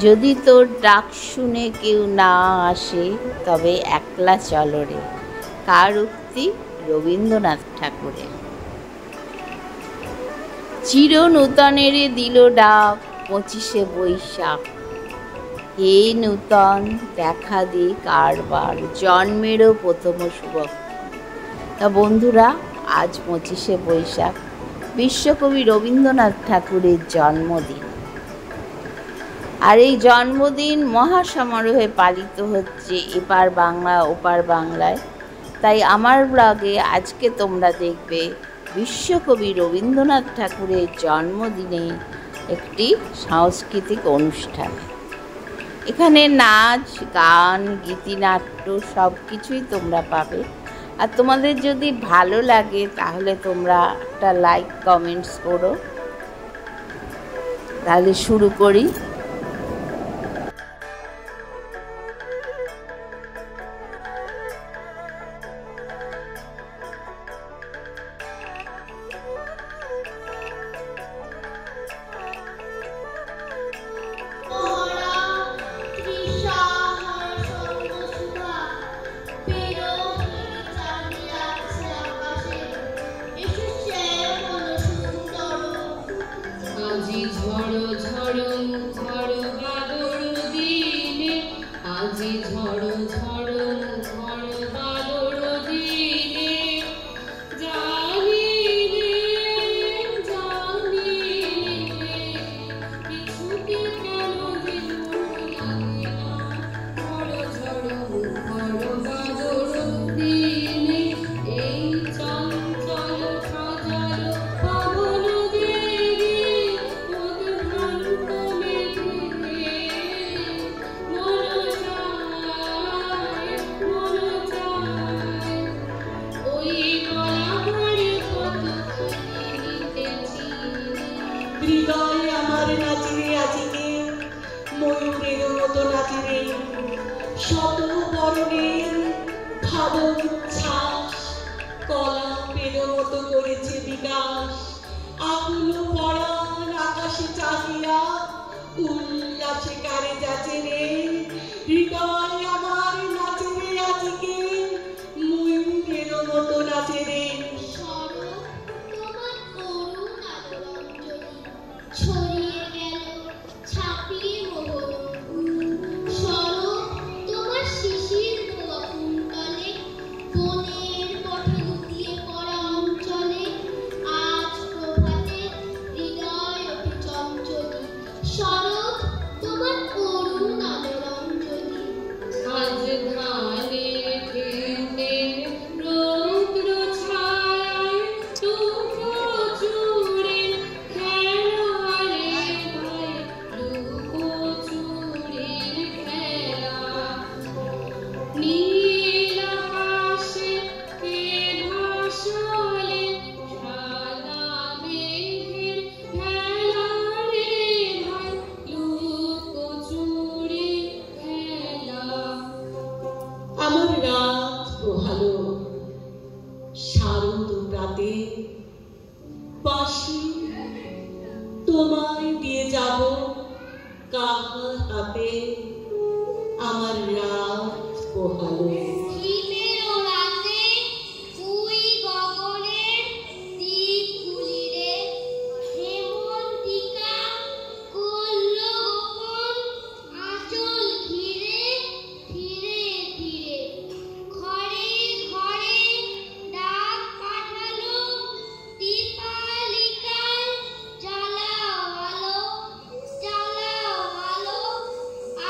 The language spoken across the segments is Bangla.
যদি তোর ডাক শুনে কেউ না আসে তবে একলা চলো রে। কার উক্তি? রবীন্দ্রনাথ ঠাকুরের। চির নূতনেরে দিল ডাক 25শে বৈশাখ। হে নূতন দেখা দে কারবার, জন্মেরও প্রথম শুভক্ষণ। তা বন্ধুরা, আজ 25শে বৈশাখ, বিশ্বকবি রবীন্দ্রনাথ ঠাকুরের জন্মদিন। আর এই জন্মদিন মহাসমারোহে পালিত হচ্ছে এপার বাংলা ওপার বাংলায়। তাই আমার ব্লগে আজকে তোমরা দেখবে বিশ্বকবি রবীন্দ্রনাথ ঠাকুরের জন্মদিনে একটি সাংস্কৃতিক অনুষ্ঠান। এখানে নাচ, গান, গীতিনাট্য সব কিছুই তোমরা পাবে। আর তোমাদের যদি ভালো লাগে তাহলে তোমরা একটা লাইক কমেন্টস করো। তাহলে শুরু করি। হৃদয় আমার নাচিরে আজকে ময়ূরের মতো নাচিরে, শত বরণের ভাব উচ্ছ্বাস কলাপের মতো করেছে বিকাশ। আকুল পরাণ আকাশে চাহিয়া উল্লাসে কারে যাচ্ছে রে। হৃদয় আমার নাচিরে আজকে ময়ূরের মতো নাচে রে। ছড়িয়ে গেল ছাপিয়ে মোহর, সরব তোমার শিশির ধোয়া কুন্তলে, বনের পথে লুকিয়ে পড়া অঞ্চলে। আজ প্রভাতে হৃদয় ওঠে চঞ্চলী, সরব তোমার করুণ আলোর অঞ্জলি। আজ ধানে খেতে রৌদ্র ছায়ায় টুকরো চুড়ে খেলো রে ভাই, লুকোচুরির খেলা। নীল আকাশে কে ভাসলে সাদা মেঘের ভেলা রে ভাই, লুকোচুরির খেলা। আমার রাত পোহালো শারদ প্রাতে, বাঁশি তোমায় দিয়ে যাব কাহার হাতে। আমার রাত পোহালো হিমেরও রাতে তুই গগনের দ্বীপ গুলিরে, হেমন্তিকা করল গোপন আঁচল ঘিরে। ধীরে ধীরে ঘরে ঘরে ডাক পাঠালো, দীপালিকায় জ্বালাও আলো, জ্বালাও আলো,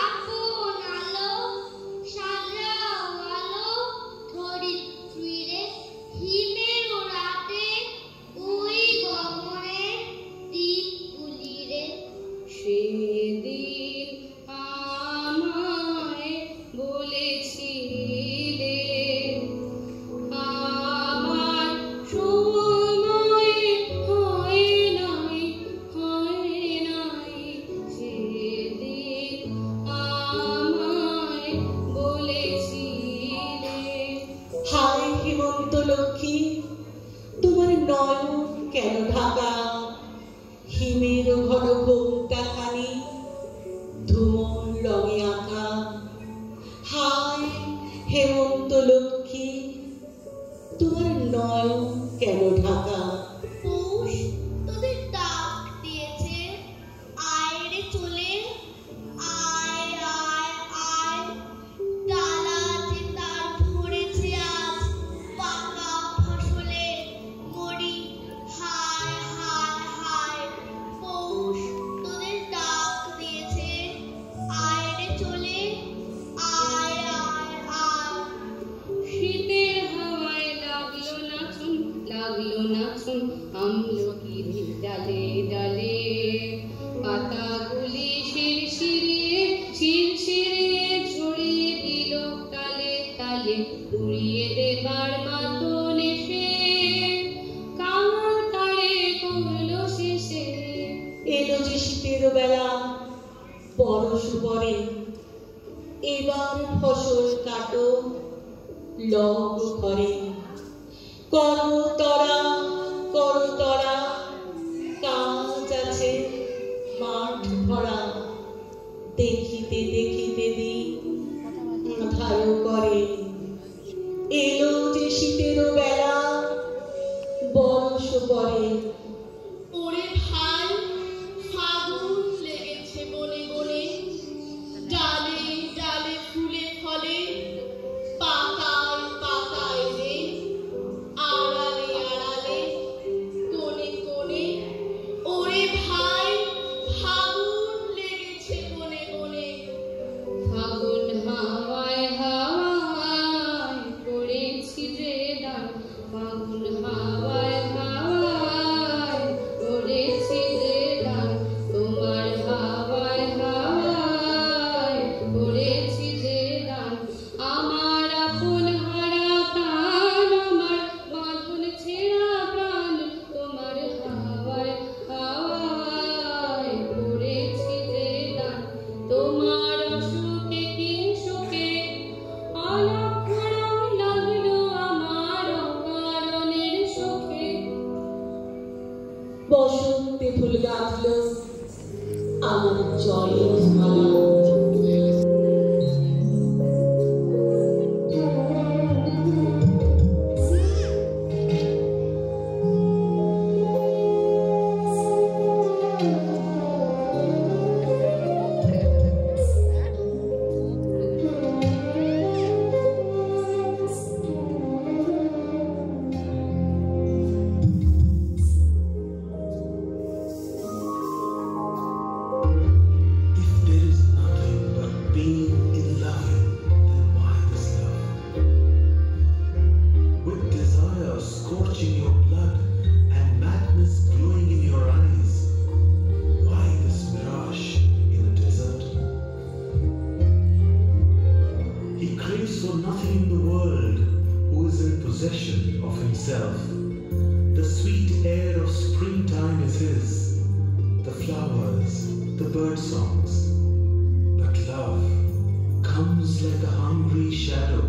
আপন আলো, সাজাও আলো ধরিত্রীরে। হিমেরও রাতে ওই গগনের দ্বীপ গুলিরে। সেদিন আমায় বলেছিলে আমার সময় হয় নাই, হয় নাই। সেদিন আমায় বলেছিলে। হায় হেমন্ত লক্ষ্মী, তোমার নয়ন কেন ঢাকা? হিমের ঘন ঘোমটা খানি ধুমো নয়ন কেন ঢাকা? পৌষ তোদের ডাক দিয়েছে, আয় রে চলে, আয় আয় আয়। ডালা যে তার ভরেছে আজ পাকা ফসলে, মরি হায় হায় হায়। পৌষ তোদের ডাক দিয়েছে, আয় রে চলে, আয় আয় আয়। শীতের হাওয়ায় লাগলো নাচন আমলকির ডালে ডালে, পাতাগুলি শিরশিরে ছড়িয়ে দিল তালে তালে, উড়িয়ে দেবার মাতন এসে কাঙাল তারে করলো শেষে। এলো যে শীতের বেলা বরষ পরে, এবার ফসল কাটো লব ঘরে। করতরা কাজ আছে মাঠ ভরা, দেখিতে দেখিতে দিন মাথায়ও করে। এলো যে শীতের বেলা বরষ পরে। ওরে ভাই ফাগুন লেগেছে বনে বনে, ডালে ডালে ফুলে ফলে, পাতায় পাতায় রে, আড়ালে আড়ালে, কোণে কোণে। ওরে ভাই ফাগুন লেগেছে বনে বনে। ফাগুন হাওয়ায় হাওয়ায় করেছি যে দান, ফাগুন হাওয়ায় হাওয়ায় করেছি যে দান, তোমার হাওয়ায় হাওয়ায় করেছি যে দান। আমার আপন হারা প্রাণ, আমার বাঁধন ছেঁড়া প্রাণ, তোমার হাওয়ায় হাওয়ায় করেছি যে দান। তোমার অসুখে কি সুখে অলক্ষ রং লাগলো আমার অকারণের সুখে। বসন্তে ফুল গাঁথলো আমার জয়ের মালা। The sweet air of springtime is his, the flowers, the bird songs. But love comes like a hungry shadow,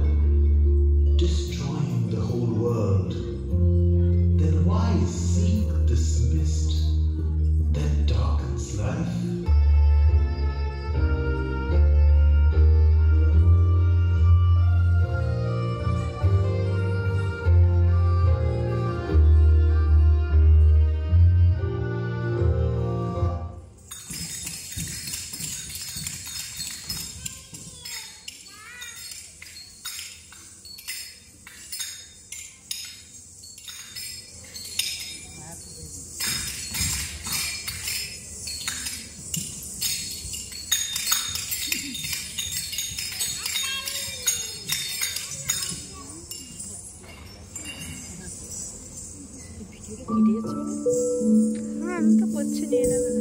destroying the whole world. Then why seek this mist that darkens life? আমি তো করছি নিয়ে নেবে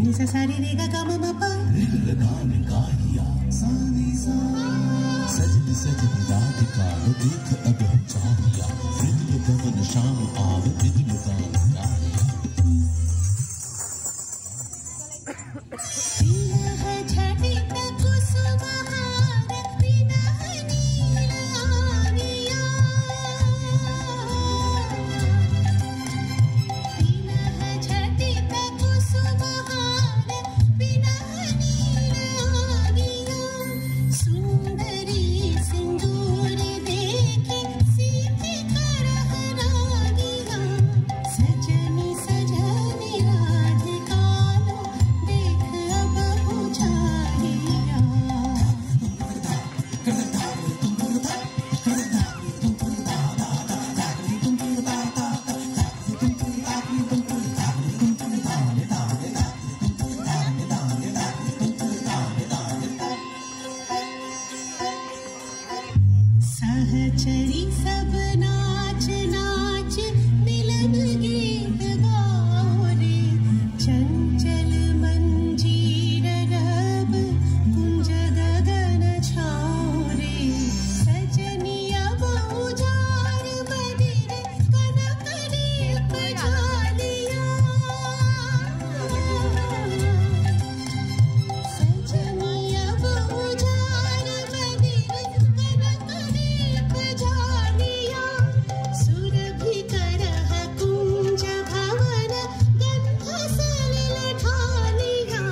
Nisa sari rega gama mapa. Rega lagane ka hiya. Sa ni sa. Sajdi sajdi raat ka lo dekh ab hum chahiya. Fidl gavan sham aave fidl gavan ka hiya. Pina hai chhati ta kusumahar pina hai neela aaniya. Pina hai chhati ta kusumahar pina hai neela aaniya. Sundari sindoor dekhe seekhe kar haraaniya. Sajani sajani radhika lo dekh ab puchariya. सहचरी सब नाच नाच मिलन गीत गाओ रे. चंचल मंजीर रब कुंज गगन छाओ रे. सजनी अब उजाड़ बदिर कनक दीप जालिया. सजनी अब उजाड़ बदिर कनक दीप जालिया. सुरभि करह कुंज भवन गंध सलिल ढालिया.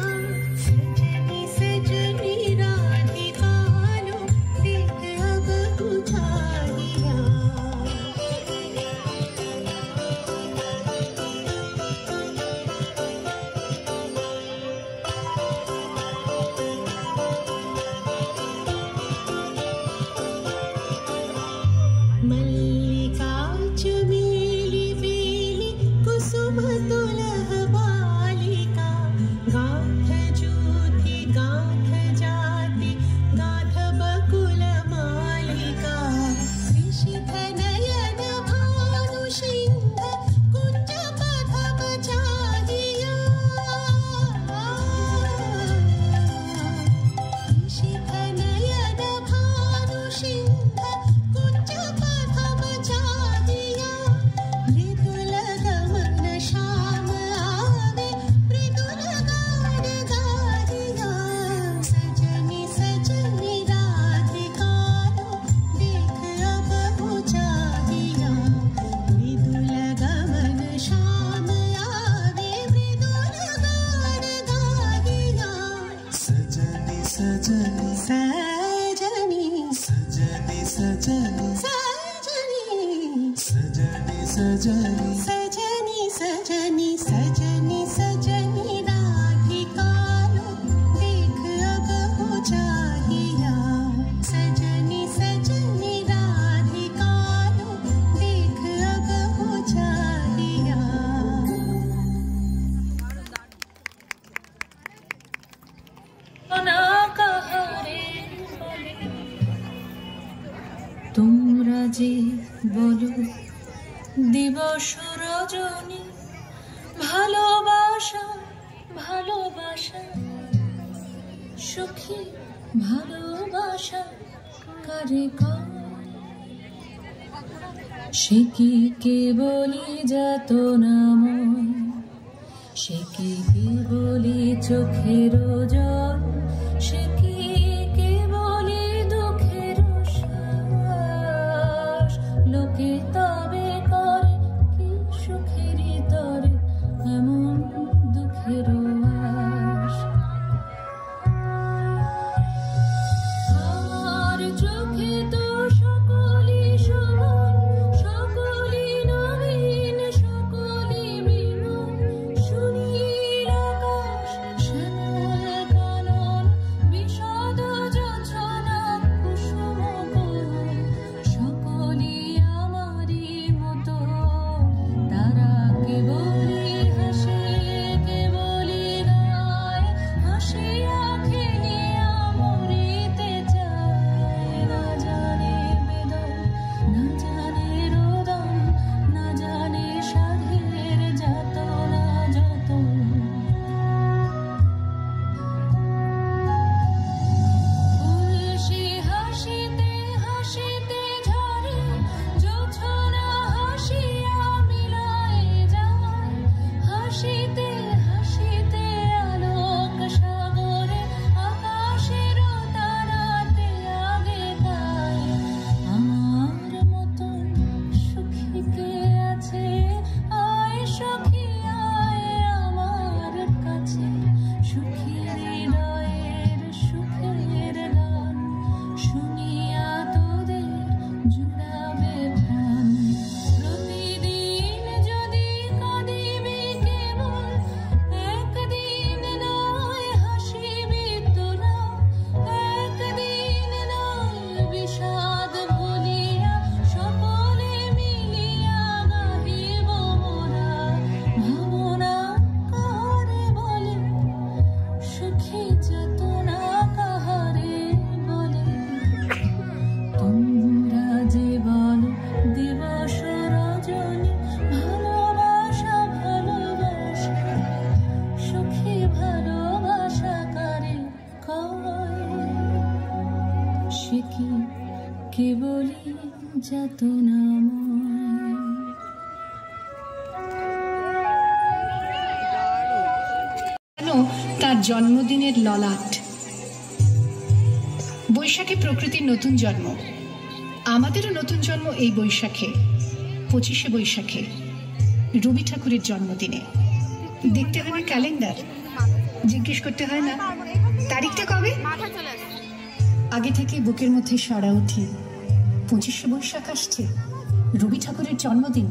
सजनी सजनी राधिका लो देख अब पुछालिया. मल्लिका चमेली बेली कुसुम तुलह बालिका. गाथ ज्योति गाथ जाति गाथ बकुल मालिका. ऋषिध नयन भानु सिंह कुंज पथम चाहिया. ऋषिध नयन भानु सिंह कुंज पथम चाहिया. मृदुल गमन श्याम आवे मृदुल गान गाहिया. सजनी सजनी राधिका लो देख अब पुछाहिया. मृदुल गमन श्याम आवे मृदुल गान गाहिया. सजनी सजनी सजनी सजनी सजनी सजनी सजनी सजनी सजनी सजनी सजनी राधिका लो देख अब पुछाहिया. सजनी सजनी राधिका लो देख अब पुछाहिया. তোমরা যে বলো দিবস রজনী ভালোবাসা ভালোবাসা সুখী ভালোবাসা কারে কর. সে কি কেবলই যাতনাময়, সে কি কেবলই চোখের জল, সে কি কেবলই দুঃখের শ্বাস. লোকে তবে করে কি সুখেরই তরে এমন দুঃখের আশ. আমার চোখে তো সকলই সমান, সকলই নবীন, সকলই বিমল. সুনীল আকাশ শ্যামল কানন তার জন্মদিনের ললাট। বৈশাখে প্রকৃতির নতুন জন্ম, আমাদেরও নতুন জন্ম এই বৈশাখে, 25শে বৈশাখে, রবি ঠাকুরের জন্মদিনে। দেখতে হয় না ক্যালেন্ডার, জিজ্ঞেস করতে হয় না তারিখটা কবে, আগে থেকে বুকের মধ্যে সাড়া উঠে 25শে বৈশাখ আসছে, রবি ঠাকুরের জন্মদিন।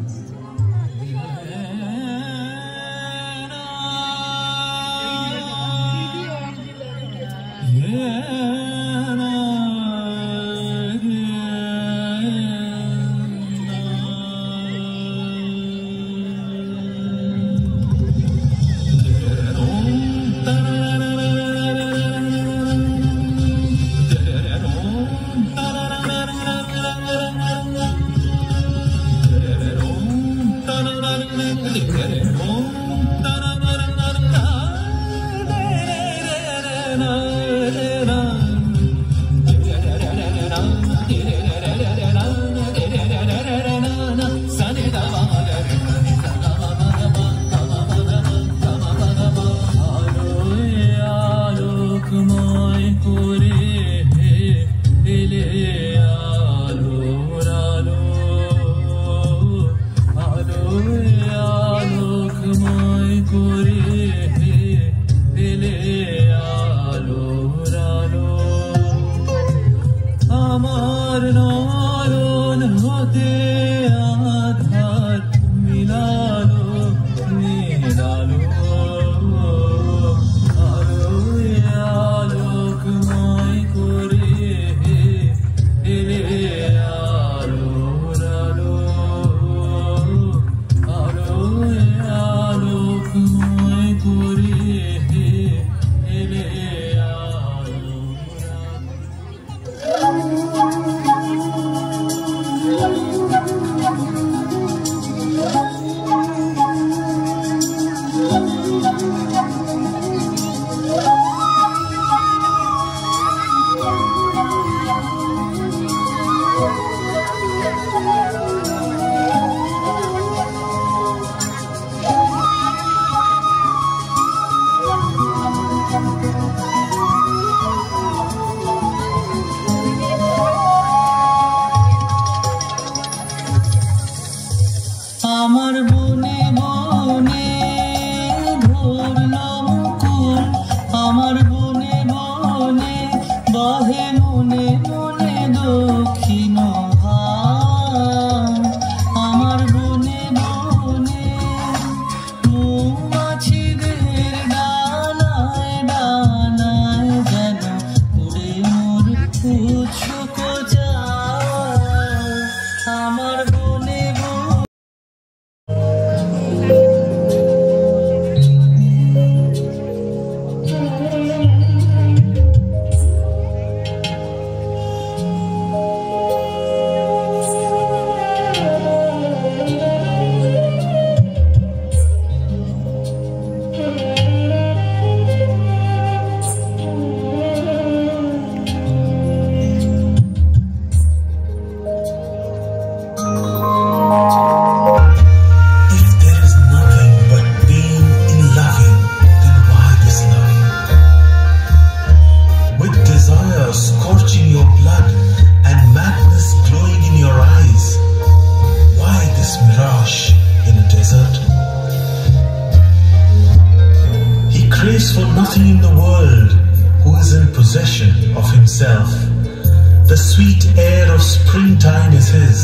The sweet air of springtime is his,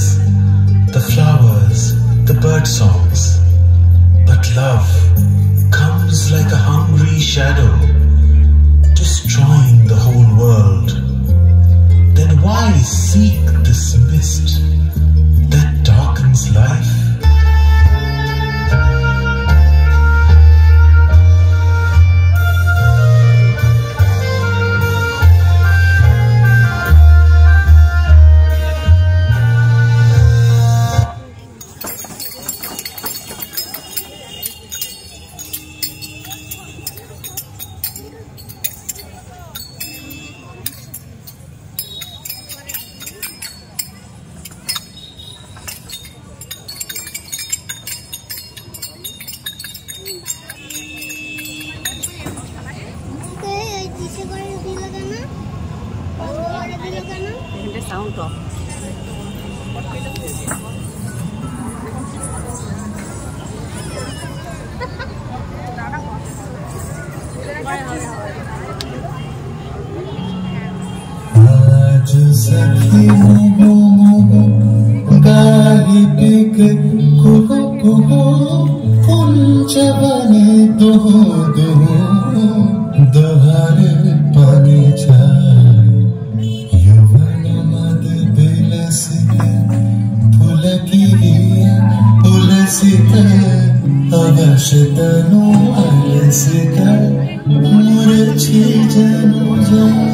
the flowers, the bird songs. But love comes like a hungry shadow, destroying the whole world. Then why seek this mist that darkens life? এখানটা সাউন্ড অফ। आज सखी मोगो मोगो गाही पिके कुहू कुहू कुंचवने दुहू दुहू दोहारे पानी छाए यौवन मद बिलसिते पुलकिरिया पुलसिते अवशतनु अलसिते मूर्छी जनु जनु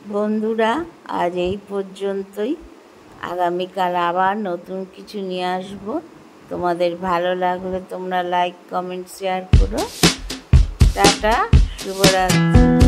বন্ধুরা, আজ এই পর্যন্তই। আগামীকাল আবার নতুন কিছু নিয়ে আসবো। তোমাদের ভালো লাগলে তোমরা লাইক, কমেন্ট, শেয়ার করো। টাটা, শুভরাত্রি।